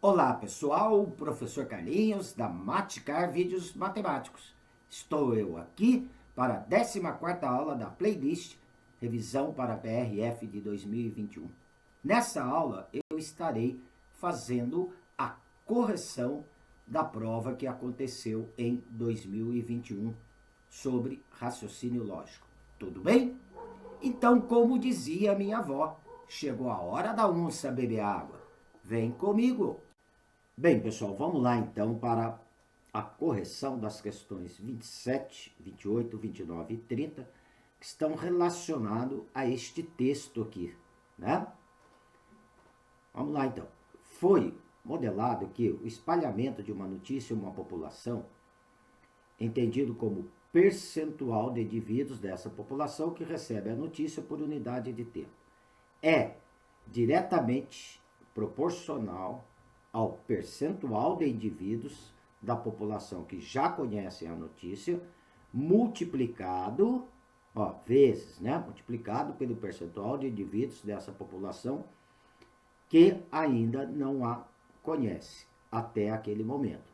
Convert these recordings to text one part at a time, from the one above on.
Olá pessoal, professor Carlinhos da Maticar Vídeos Matemáticos. Estou eu aqui para a 14ª aula da playlist Revisão para PRF de 2021. Nessa aula eu estarei fazendo a correção da prova que aconteceu em 2021 sobre raciocínio lógico. Tudo bem? Então, como dizia minha avó, chegou a hora da onça beber água. Vem comigo! Bem, pessoal, vamos lá então para a correção das questões 27, 28, 29 e 30, que estão relacionadas a este texto aqui, né? Vamos lá então. Foi modelado que o espalhamento de uma notícia em uma população, entendido como percentual de indivíduos dessa população que recebe a notícia por unidade de tempo, é diretamente proporcional ao percentual de indivíduos da população que já conhecem a notícia, multiplicado, vezes, né? Multiplicado pelo percentual de indivíduos dessa população que ainda não a conhece até aquele momento.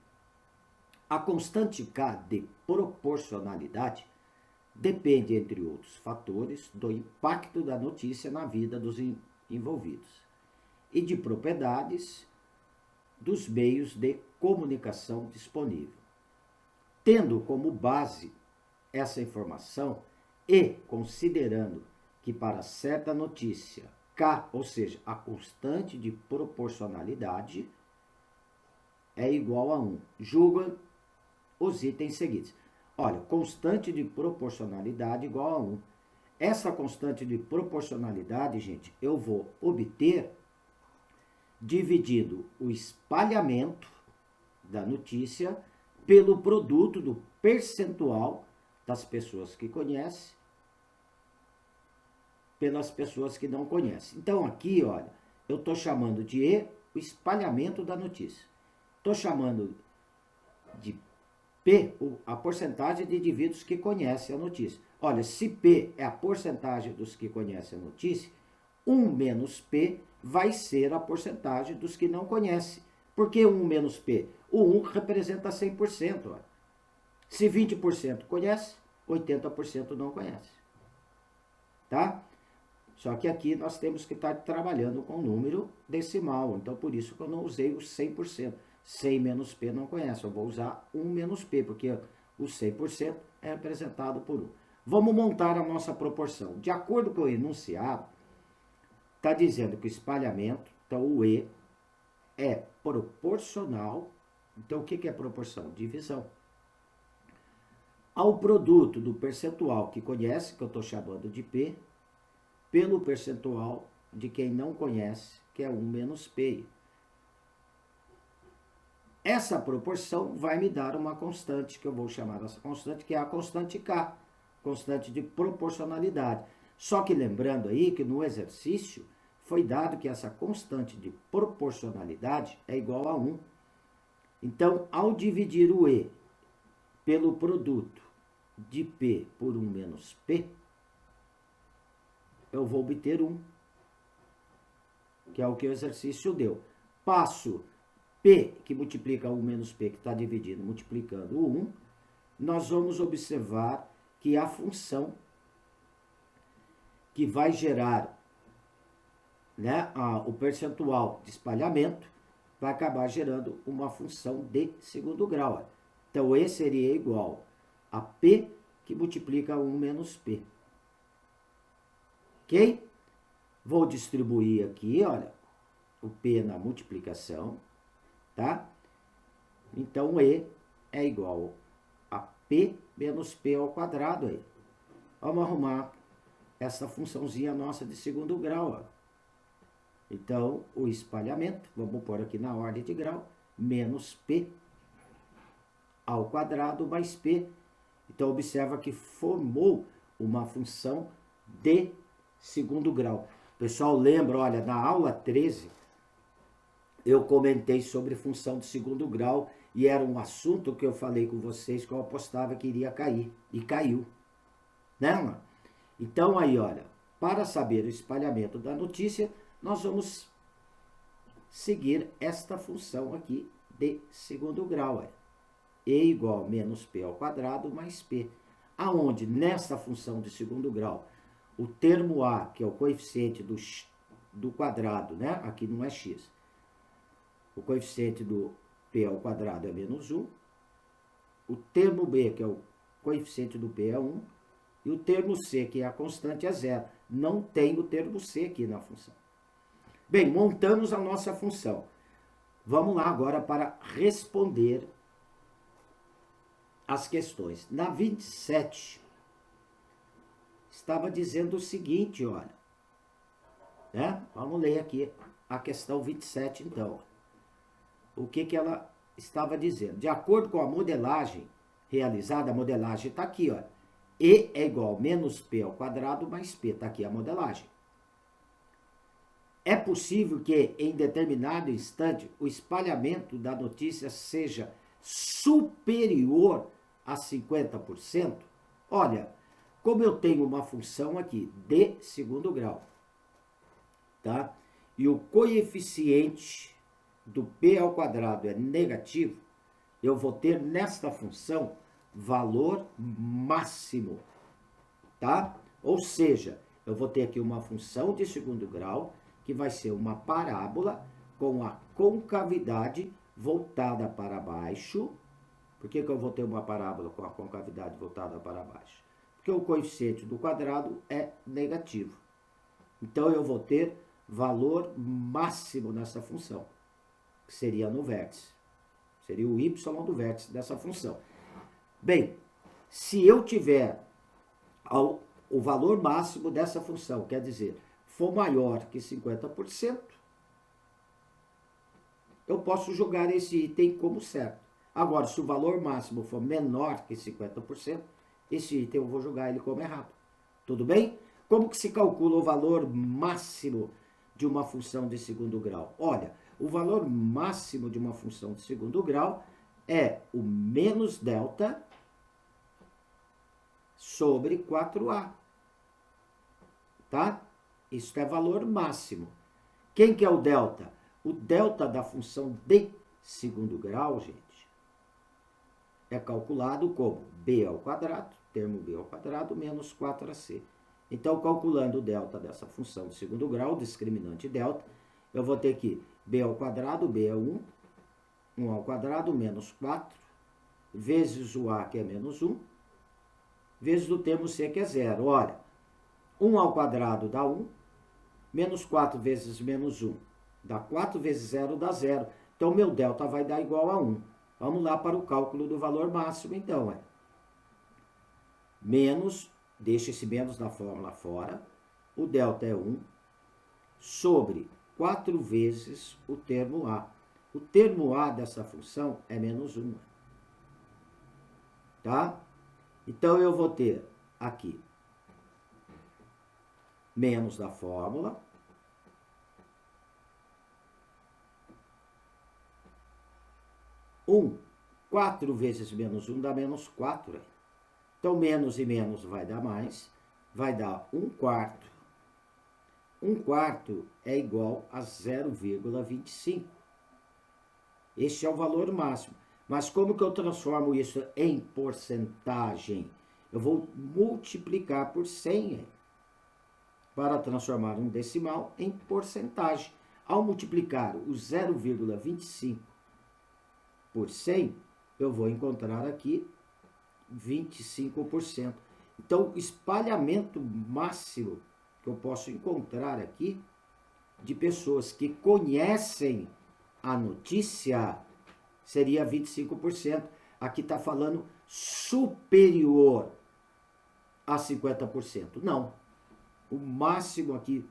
A constante K de proporcionalidade depende, entre outros fatores, do impacto da notícia na vida dos envolvidos e de propriedades dos meios de comunicação disponível. Tendo como base essa informação e considerando que para certa notícia K, ou seja, a constante de proporcionalidade, é igual a 1. Julga os itens seguintes. Olha, constante de proporcionalidade igual a 1. Essa constante de proporcionalidade, gente, eu vou obter dividindo o espalhamento da notícia pelo produto do percentual das pessoas que conhecem pelas pessoas que não conhecem. Então aqui, olha, eu estou chamando de E o espalhamento da notícia. Estou chamando de P a porcentagem de indivíduos que conhecem a notícia. Olha, se P é a porcentagem dos que conhecem a notícia, 1 menos P vai ser a porcentagem dos que não conhecem. Por que 1 menos P? O 1 representa 100%. Ó. Se 20% conhece, 80% não conhece. Tá? Só que aqui nós temos que estar trabalhando com número decimal. Então, por isso que eu não usei o 100%. 100 menos P não conhece. Eu vou usar 1 menos P, porque o 100% é representado por 1. Vamos montar a nossa proporção. De acordo com o enunciado, está dizendo que o espalhamento, então o E, é proporcional. Então, o que é proporção? Divisão. Ao produto do percentual que conhece, que eu estou chamando de P, pelo percentual de quem não conhece, que é 1 menos P. Essa proporção vai me dar uma constante, que eu vou chamar essa constante, que é a constante K, constante de proporcionalidade. Só que lembrando aí que no exercício foi dado que essa constante de proporcionalidade é igual a 1. Então, ao dividir o E pelo produto de P por 1 menos P, eu vou obter 1, que é o que o exercício deu. Passo P, que multiplica 1 menos P, que está dividindo, multiplicando o 1, nós vamos observar que a função que vai gerar, né, o percentual de espalhamento vai acabar gerando uma função de segundo grau. Então, E seria igual a P, que multiplica 1 menos P. Ok? Vou distribuir aqui, olha, o P na multiplicação, tá? Então, E é igual a P menos P ao quadrado aí. Vamos arrumar essa funçãozinha nossa de segundo grau, ó. Então, o espalhamento, vamos pôr aqui na ordem de grau, menos P ao quadrado mais P. Então, observa que formou uma função de segundo grau. Pessoal, lembra, olha, na aula 13, eu comentei sobre função de segundo grau e era um assunto que eu falei com vocês que eu apostava que iria cair. E caiu. Né? Então, aí, olha, para saber o espalhamento da notícia, nós vamos seguir esta função aqui de segundo grau. E igual a menos P ao quadrado mais P. Aonde nessa função de segundo grau, o termo A, que é o coeficiente do quadrado, né? Aqui não é x. O coeficiente do P ao quadrado é menos 1. O termo B, que é o coeficiente do P, é 1. E o termo C, que é a constante, é 0. Não tem o termo C aqui na função. Bem, montamos a nossa função. Vamos lá agora para responder as questões. Na 27, estava dizendo o seguinte, olha. Né? Vamos ler aqui a questão 27, então. O que ela estava dizendo? De acordo com a modelagem realizada, a modelagem está aqui, ó. E é igual a menos P ao quadrado mais P. Está aqui a modelagem. É possível que, em determinado instante, o espalhamento da notícia seja superior a 50%? Olha, como eu tenho uma função aqui de segundo grau, tá? E o coeficiente do P ao quadrado é negativo, eu vou ter nesta função valor máximo, tá? Ou seja, eu vou ter aqui uma função de segundo grau que vai ser uma parábola com a concavidade voltada para baixo. Por que eu vou ter uma parábola com a concavidade voltada para baixo? Porque o coeficiente do quadrado é negativo. Então, eu vou ter valor máximo nessa função, que seria no vértice. Seria o y do vértice dessa função. Bem, se eu tiver o valor máximo dessa função, quer dizer, for maior que 50%, eu posso jogar esse item como certo. Agora, se o valor máximo for menor que 50%, esse item eu vou jogar ele como errado. Tudo bem? Como que se calcula o valor máximo de uma função de segundo grau? Olha, o valor máximo de uma função de segundo grau é o menos delta sobre 4A. Tá? Isso é valor máximo. Quem que é o delta? O delta da função de segundo grau, gente, é calculado como B ao quadrado, termo B ao quadrado, menos 4AC. Então, calculando o delta dessa função de segundo grau, discriminante delta, eu vou ter que B ao quadrado, B é 1, 1 ao quadrado, menos 4, vezes o A, que é menos 1, vezes o termo C, que é 0. Olha, 1 ao quadrado dá 1, menos 4 vezes menos 1 dá 4, vezes 0 dá 0. Então, meu delta vai dar igual a 1. Vamos lá para o cálculo do valor máximo, então. Menos, deixa esse menos na fórmula fora, o delta é 1, sobre 4 vezes o termo A. O termo A dessa função é menos 1. Tá? Então, eu vou ter aqui menos da fórmula, 4 vezes menos 1 dá menos 4. Então, menos e menos vai dar mais, vai dar 1/4. 1/4 é igual a 0,25. Este é o valor máximo. Mas como que eu transformo isso em porcentagem? Eu vou multiplicar por 100 para transformar um decimal em porcentagem. Ao multiplicar o 0,25 por 100, eu vou encontrar aqui 25%. Então, o espalhamento máximo que eu posso encontrar aqui de pessoas que conhecem a notícia seria 25%. Aqui está falando superior a 50%. Não. O máximo aqui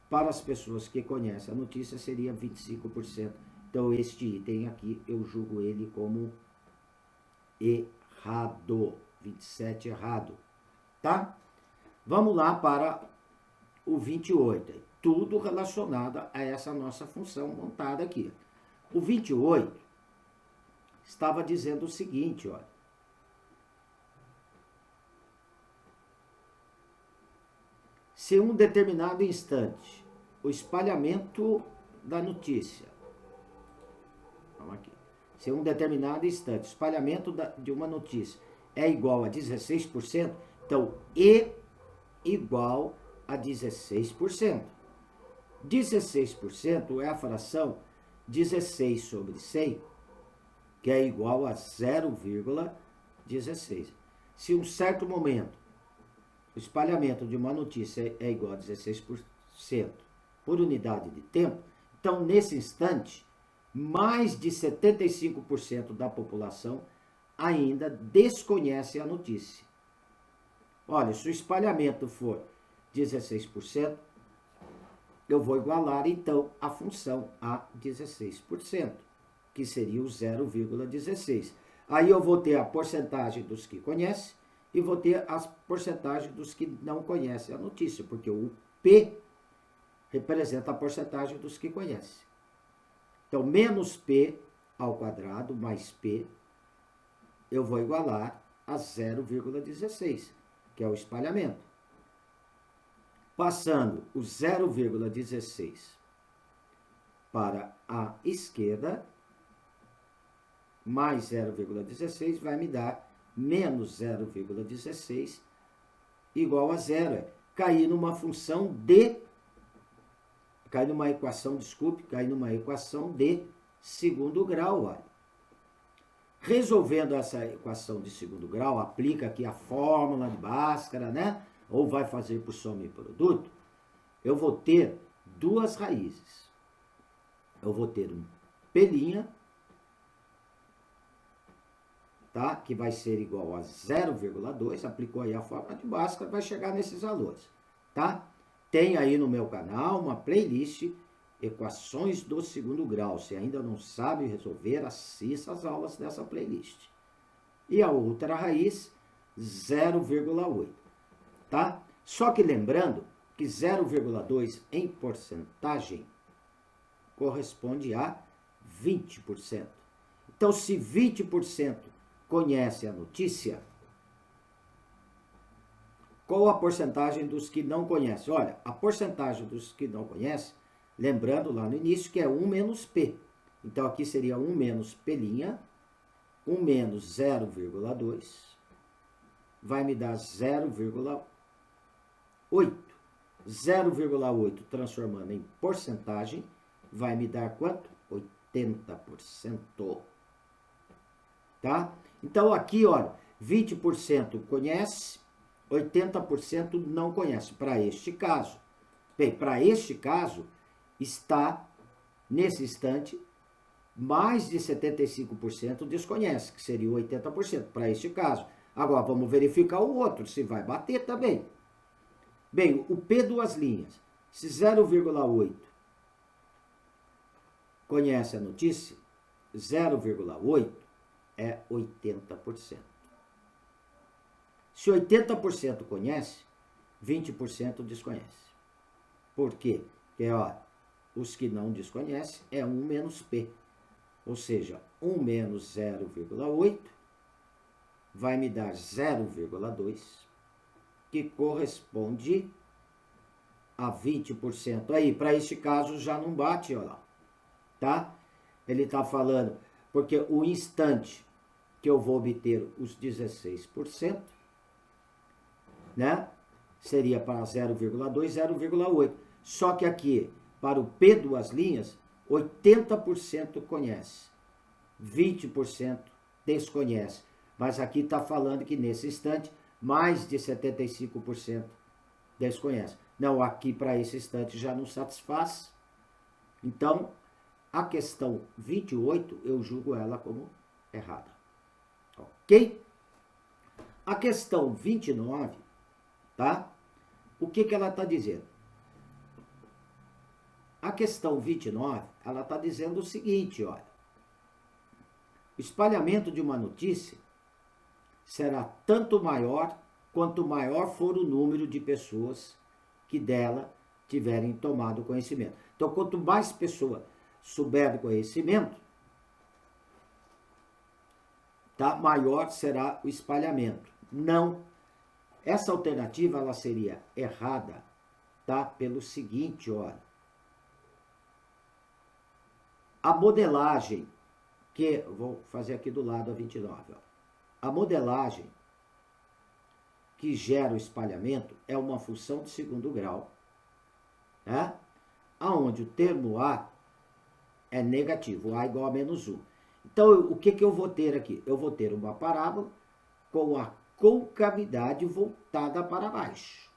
para as pessoas que conhecem a notícia seria 25%. Então, este item aqui, eu julgo ele como errado. 27 errado. Tá? Vamos lá para o 28. Tudo relacionado a essa nossa função montada aqui. O 28 estava dizendo o seguinte, olha. Se em um determinado instante o espalhamento da notícia. Vamos aqui. Se um determinado instante, o espalhamento de uma notícia é igual a 16%, então E igual a 16%. 16% é a fração 16 sobre 100, que é igual a 0,16. Se um certo momento o espalhamento de uma notícia é igual a 16% por unidade de tempo, então nesse instante, mais de 75% da população ainda desconhece a notícia. Olha, se o espalhamento for 16%, eu vou igualar então a função a 16%, que seria o 0,16. Aí eu vou ter a porcentagem dos que conhecem e vou ter a porcentagem dos que não conhecem a notícia, porque o P representa a porcentagem dos que conhecem. Então, menos P ao quadrado mais P, eu vou igualar a 0,16, que é o espalhamento. Passando o 0,16 para a esquerda, mais 0,16 vai me dar menos 0,16 igual a zero. Cair numa função de... Cair numa equação de segundo grau, olha. Resolvendo essa equação de segundo grau, aplica aqui a fórmula de Bhaskara, né? Ou vai fazer por soma e produto, eu vou ter duas raízes. Eu vou ter um P', tá? Que vai ser igual a 0,2, aplicou aí a fórmula de Bhaskara, vai chegar nesses valores, tá? Tem aí no meu canal uma playlist Equações do Segundo Grau. Se ainda não sabe resolver, assista as aulas dessa playlist. E a outra raiz, 0,8. Tá? Só que lembrando que 0,2 em porcentagem corresponde a 20%. Então, se 20% conhece a notícia, qual a porcentagem dos que não conhecem? Olha, a porcentagem dos que não conhecem, lembrando lá no início que é 1 menos P. Então, aqui seria 1 menos P', 1 menos 0,2, vai me dar 0,8. 0,8 transformando em porcentagem, vai me dar quanto? 80%. Tá? Então, aqui, olha, 20% conhece, 80% não conhece, para este caso. Bem, para este caso, está, nesse instante, mais de 75% desconhece, que seria 80%, para este caso. Agora, vamos verificar o outro, se vai bater também. Bem, o P duas linhas, se 0,8 conhece a notícia, 0,8 é 80%. Se 80% conhece, 20% desconhece. Por quê? Porque, ó, os que não desconhecem é 1 menos P. Ou seja, 1 menos 0,8 vai me dar 0,2, que corresponde a 20%. Aí, para este caso, já não bate, olha lá. Tá? Ele está falando, porque o instante que eu vou obter os 16%, né? Seria para 0,2, 0,8. Só que aqui, para o P duas linhas, 80% conhece, 20% desconhece. Mas aqui está falando que nesse instante, mais de 75% desconhece. Não, aqui para esse instante já não satisfaz. Então, a questão 28, eu julgo ela como errada. Ok? A questão 29, tá? O que ela está dizendo? A questão 29, ela está dizendo o seguinte, olha. O espalhamento de uma notícia será tanto maior quanto maior for o número de pessoas que dela tiverem tomado conhecimento. Então, quanto mais pessoas souber do conhecimento, tá? Maior será o espalhamento. Não. Essa alternativa ela seria errada, tá? Pelo seguinte, olha. a modelagem, vou fazer aqui do lado a 29, ó. A modelagem que gera o espalhamento é uma função de segundo grau, né? Onde o termo A é negativo, A igual a menos 1. Então, o que eu vou ter aqui? Eu vou ter uma parábola com a concavidade voltada para baixo.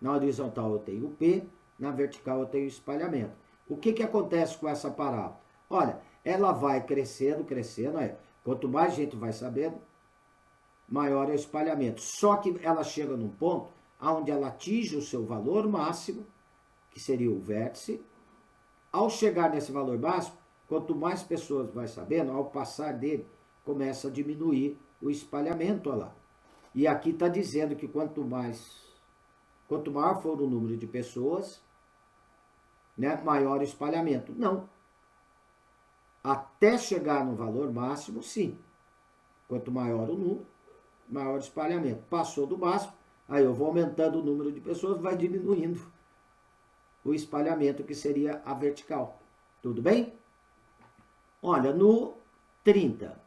Na horizontal eu tenho P, na vertical eu tenho espalhamento. O que acontece com essa parábola? Olha, ela vai crescendo, crescendo, quanto mais gente vai sabendo, maior é o espalhamento. Só que ela chega num ponto onde ela atinge o seu valor máximo, que seria o vértice. Ao chegar nesse valor máximo, quanto mais pessoas vai sabendo, ao passar dele, começa a diminuir o espalhamento, olha lá. E aqui está dizendo que quanto maior for o número de pessoas, né, maior o espalhamento. Não. Até chegar no valor máximo, sim. Quanto maior o número, maior o espalhamento. Passou do máximo, aí eu vou aumentando o número de pessoas, vai diminuindo o espalhamento, que seria a vertical. Tudo bem? Olha, no 30.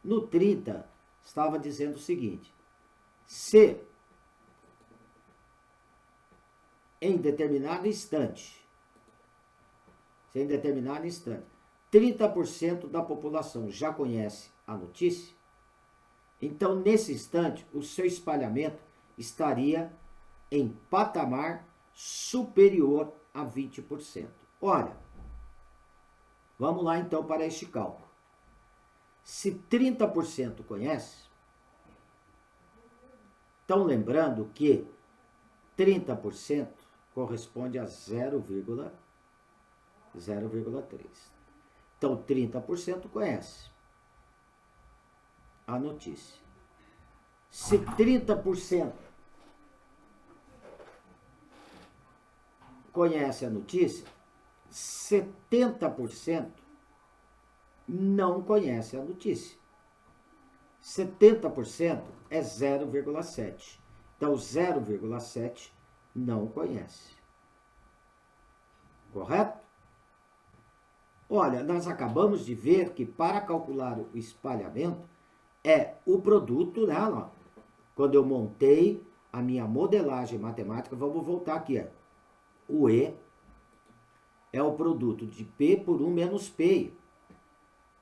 No 30, estava dizendo o seguinte: se em determinado instante, 30% da população já conhece a notícia, então, nesse instante, o seu espalhamento estaria em patamar superior a 20%. Olha, vamos lá então para este cálculo. Se 30% conhece, então lembrando que 30% corresponde a 0,3. Então, 30% conhece a notícia. Se 30% conhece a notícia, 70% não conhece a notícia. 70% é 0,7. Então, 0,7 não conhece. Correto? Olha, nós acabamos de ver que para calcular o espalhamento é o produto, né? Quando eu montei a minha modelagem matemática, vamos voltar aqui, ó. O E é o produto de P por 1 menos P.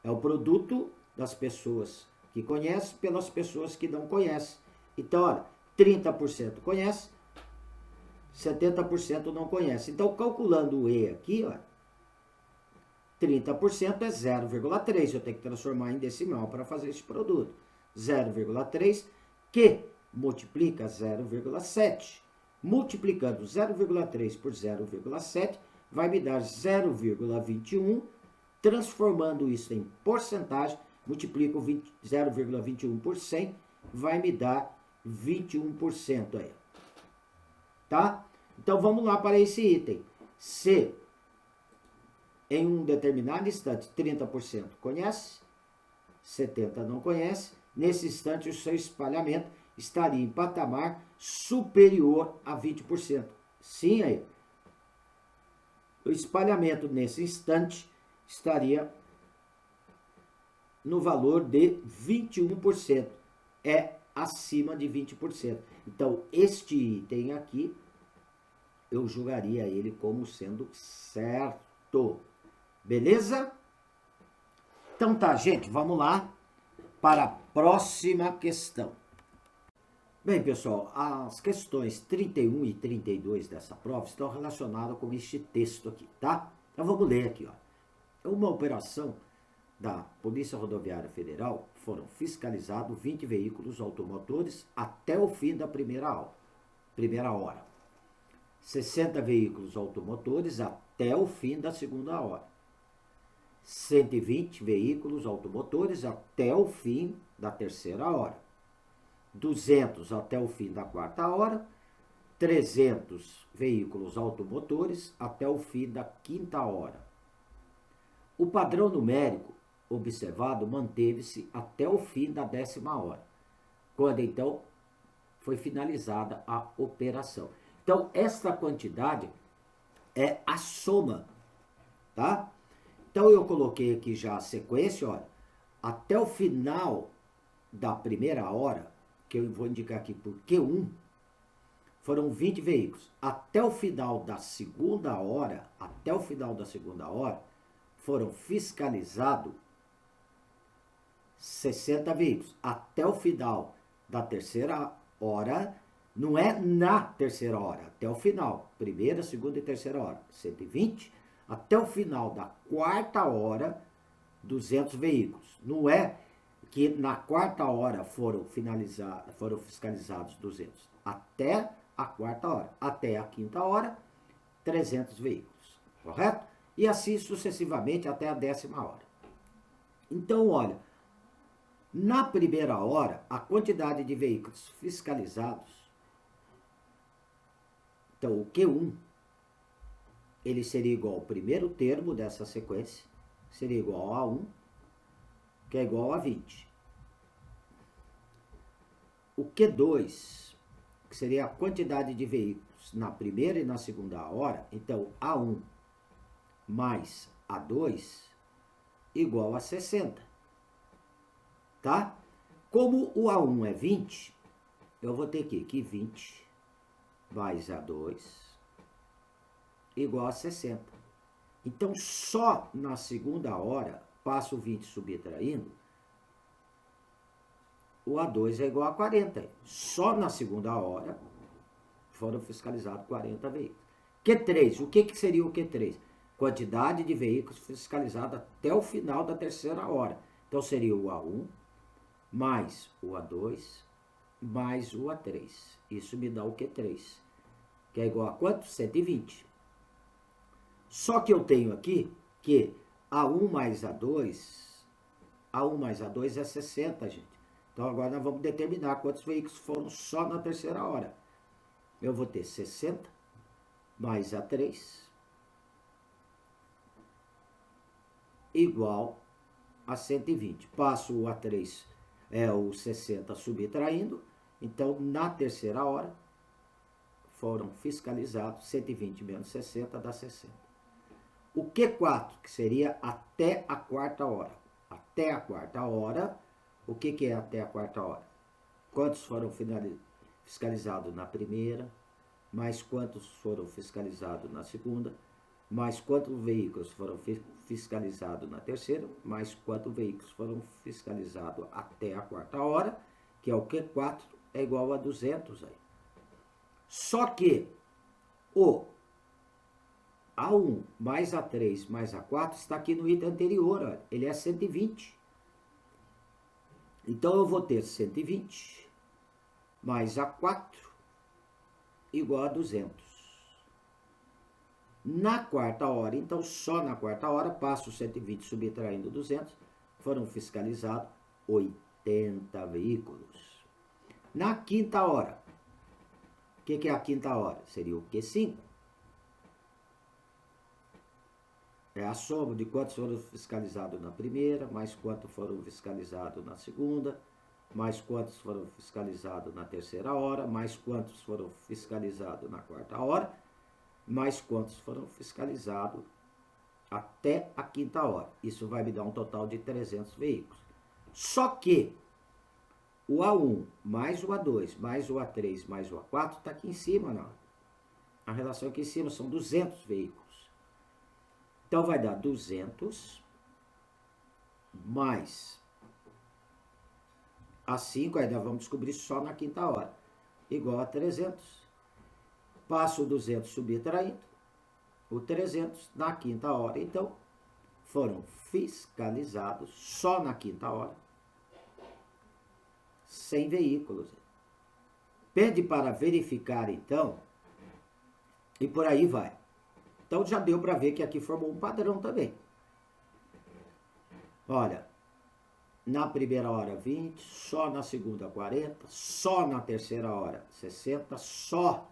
É o produto das pessoas que conhecem pelas pessoas que não conhecem. Então, olha, 30% conhece, 70% não conhece. Então, calculando o E aqui, ó, 30% é 0,3. Eu tenho que transformar em decimal para fazer esse produto. 0,3 que multiplica 0,7. Multiplicando 0,3 por 0,7 vai me dar 0,21. Transformando isso em porcentagem, multiplico 0,21 por 100, vai me dar 21% aí. Tá? Então, vamos lá para esse item. Se em um determinado instante 30% conhece, 70% não conhece, nesse instante o seu espalhamento estaria em patamar superior a 20%. Sim, aí. O espalhamento nesse instante estaria no valor de 21%. É acima de 20%. Então, este item aqui, eu julgaria ele como sendo certo. Beleza? Então tá, gente, vamos lá para a próxima questão. Bem, pessoal, as questões 31 e 32 dessa prova estão relacionadas com este texto aqui, tá? Então vamos ler aqui, ó. Uma operação da Polícia Rodoviária Federal foram fiscalizados 20 veículos automotores até o fim da primeira hora. 60 veículos automotores até o fim da segunda hora. 120 veículos automotores até o fim da terceira hora. 200 até o fim da quarta hora. 300 veículos automotores até o fim da quinta hora. O padrão numérico observado manteve-se até o fim da 10ª hora, quando então foi finalizada a operação. Então, esta quantidade é a soma tá? Então eu coloquei aqui já a sequência, olha, até o final da primeira hora, que eu vou indicar aqui por Q1, foram 20 veículos. Até o final da segunda hora, foram fiscalizados 60 veículos. Até o final da terceira hora, não é na terceira hora, até o final, primeira, segunda e terceira hora, 120. Até o final da quarta hora, 200 veículos. Não é que na quarta hora foram fiscalizados 200. Até a quarta hora. Até a quinta hora, 300 veículos. Correto? E assim sucessivamente até a 10ª hora. Então, olha, na primeira hora, a quantidade de veículos fiscalizados, então o Q1, ele seria igual ao primeiro termo dessa sequência, seria igual a 1, que é igual a 20. O Q2, que seria a quantidade de veículos na primeira e na segunda hora, então A1 mais A2 igual a 60. Tá? Como o A1 é 20, eu vou ter que 20 mais A2 igual a 60. Então, só na segunda hora, passo o 20 subtraindo, o A2 é igual a 40. Só na segunda hora foram fiscalizados 40 veículos. Q3, o que seria o Q3? Quantidade de veículos fiscalizados até o final da terceira hora. Então, seria o A1 mais o A2 mais o A3. Isso me dá o Q3, que é igual a quanto? 120. Só que eu tenho aqui que A1 mais A2 é 60, gente. Então agora nós vamos determinar quantos veículos foram só na terceira hora. Eu vou ter 60 mais A3 igual a 120. Passo o A3, o 60 subtraindo. Então na terceira hora foram fiscalizados 120 menos 60 dá 60. O Q4, que seria até a quarta hora. Até a quarta hora, o que é até a quarta hora? Quantos foram fiscalizados na primeira, mais quantos foram fiscalizados na segunda, mais quantos veículos foram fiscalizados na terceira, mais quantos veículos foram fiscalizados até a quarta hora, que é o Q4, é igual a 200 aí. Só que o A1 mais A3 mais A4 está aqui no item anterior, olha, ele é 120. Então eu vou ter 120 mais A4 igual a 200. Na quarta hora, então só na quarta hora, passo 120 subtraindo 200, foram fiscalizados 80 veículos. Na quinta hora, o que é a quinta hora? Seria o Q5. É a soma de quantos foram fiscalizados na primeira, mais quantos foram fiscalizados na segunda, mais quantos foram fiscalizados na terceira hora, mais quantos foram fiscalizados na quarta hora, mais quantos foram fiscalizados até a quinta hora. Isso vai me dar um total de 300 veículos. Só que o A1 mais o A2 mais o A3 mais o A4 está aqui em cima, não. A relação aqui em cima são 200 veículos. Então vai dar 200 mais a 5, ainda vamos descobrir só na quinta hora, igual a 300. Passo o 200 subtraindo o 300 na quinta hora. Então, foram fiscalizados só na quinta hora 100 veículos. Pede para verificar, então, e por aí vai. Então, já deu para ver que aqui formou um padrão também. Olha, na primeira hora 20, só na segunda 40, só na terceira hora 60, só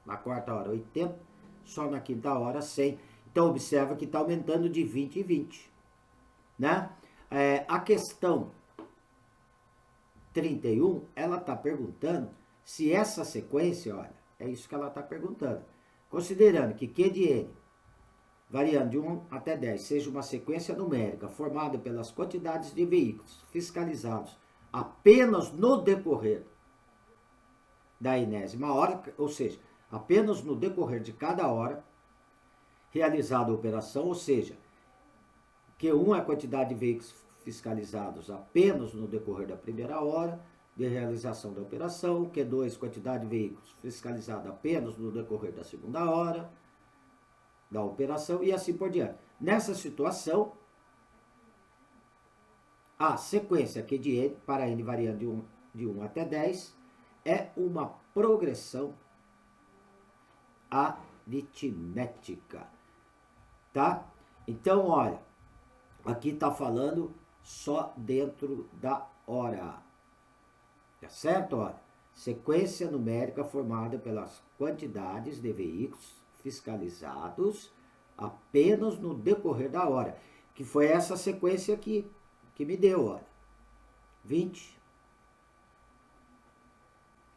na quarta hora 80, só na quinta hora 100. Então, observa que está aumentando de 20 em 20. Né? A questão 31, ela está perguntando se essa sequência, olha, é isso que ela está perguntando. Considerando que Q de N variando de 1 até 10, seja uma sequência numérica formada pelas quantidades de veículos fiscalizados apenas no decorrer da enésima hora, ou seja, apenas no decorrer de cada hora realizada a operação, ou seja, Q1 é a quantidade de veículos fiscalizados apenas no decorrer da primeira hora de realização da operação, Q2, quantidade de veículos fiscalizados apenas no decorrer da segunda hora da operação e assim por diante. Nessa situação, a sequência Q de N, para N variando de 1 até 10, é uma progressão aritmética, tá? Então, olha, aqui está falando só dentro da hora, tá certo? Olha, sequência numérica formada pelas quantidades de veículos fiscalizados apenas no decorrer da hora, que foi essa sequência aqui que me deu, olha, 20,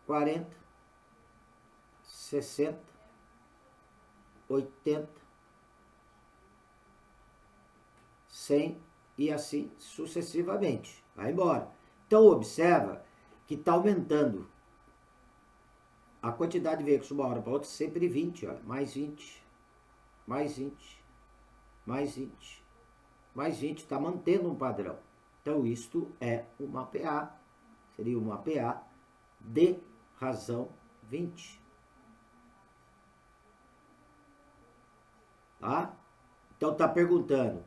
40, 60, 80, 100 e assim sucessivamente. Vai embora. Então, observa que está aumentando a quantidade de veículos de uma hora para outra, sempre 20, olha, mais 20, mais 20, mais 20, mais 20, está mantendo um padrão. Então, isto é uma PA, seria uma PA de razão 20. Tá? Então, está perguntando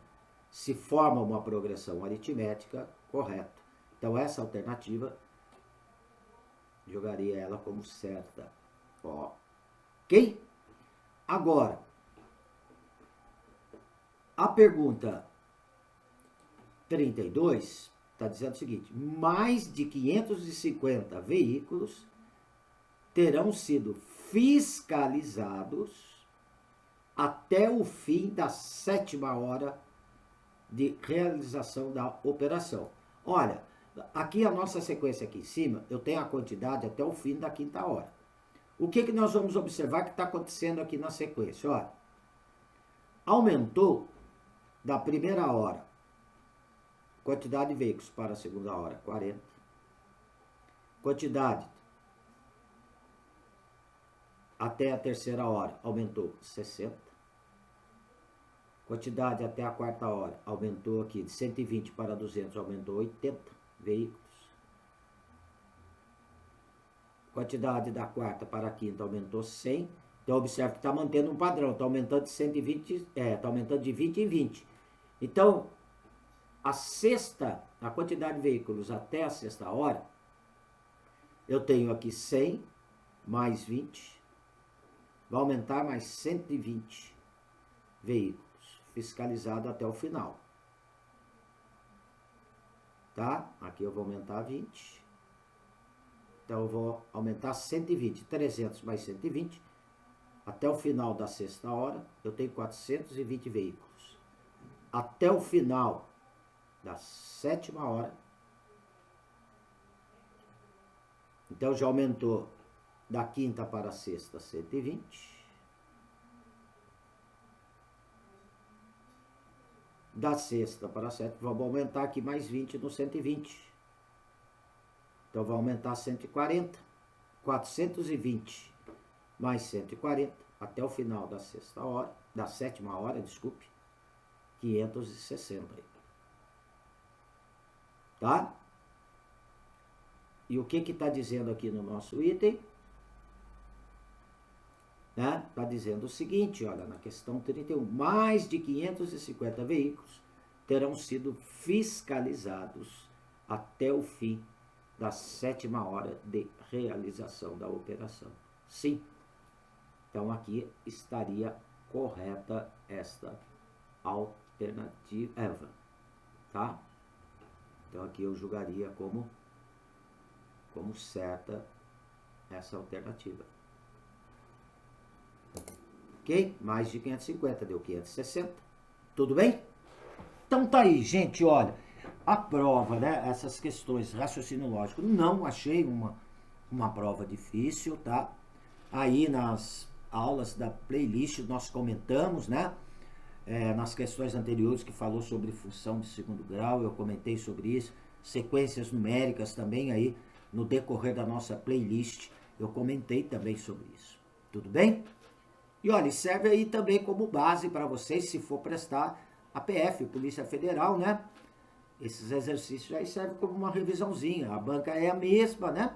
se forma uma progressão aritmética, correto. Então, essa alternativa, jogaria ela como certa. Ok? Agora, a pergunta 32 está dizendo o seguinte: mais de 550 veículos terão sido fiscalizados até o fim da 7ª hora de realização da operação. Olha, aqui a nossa sequência aqui em cima, eu tenho a quantidade até o fim da 5ª hora. O que nós vamos observar que está acontecendo aqui na sequência? Olha, aumentou da primeira hora, quantidade de veículos para a segunda hora, 40. Quantidade até a terceira hora, aumentou 60. Quantidade até a 4ª hora, aumentou aqui de 120 para 200, aumentou 80 veículos. Quantidade da 4ª para a 5ª aumentou 100. Então, observe que está mantendo um padrão, está aumentando de 120, está aumentando de 20 em 20. Então, a quantidade de veículos até a 6ª hora, eu tenho aqui 100 mais 20, vai aumentar mais 120 veículos fiscalizados até o final. Tá? Aqui eu vou aumentar 20. Então, eu vou aumentar 120, 300 mais 120. Até o final da 6ª hora, eu tenho 420 veículos. Até o final da 7ª hora, então já aumentou da 5ª para a 6ª, 120. Da 6ª para a 7ª, vamos aumentar aqui mais 20 no 120. Então, vai aumentar 140. 420 mais 140, até o final da 6ª hora, da 7ª hora, desculpe, 560. Tá? E o que está dizendo aqui no nosso item? Né? Está dizendo o seguinte, olha, na questão 31, mais de 550 veículos terão sido fiscalizados até o fim da 7ª hora de realização da operação. Sim. Então, aqui estaria correta esta alternativa, tá? Então, aqui eu julgaria como certa essa alternativa. Ok? Mais de 550, deu 560. Tudo bem? Então, tá aí, gente, olha. A prova, né? Essas questões, raciocínio lógico, não achei uma prova difícil, tá? Aí nas aulas da playlist nós comentamos, né? nas questões anteriores que falou sobre função de segundo grau, eu comentei sobre isso, sequências numéricas também aí no decorrer da nossa playlist, eu comentei também sobre isso. Tudo bem? E olha, serve aí também como base para vocês, se for prestar a PF, Polícia Federal, né? Esses exercícios aí servem como uma revisãozinha. A banca é a mesma, né?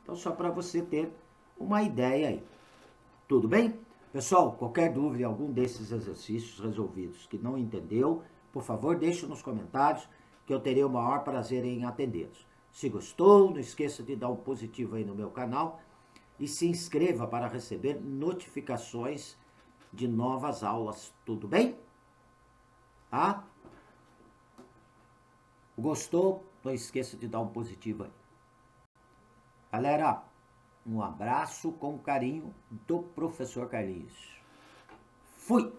Então, só para você ter uma ideia aí. Tudo bem? Pessoal, qualquer dúvida em algum desses exercícios resolvidos que não entendeu, por favor, deixe nos comentários que eu terei o maior prazer em atendê-los. Se gostou, não esqueça de dar um positivo aí no meu canal e se inscreva para receber notificações de novas aulas. Tudo bem? Tá? Gostou? Não esqueça de dar um positivo aí. Galera, um abraço com carinho do professor Carlinhos. Fui!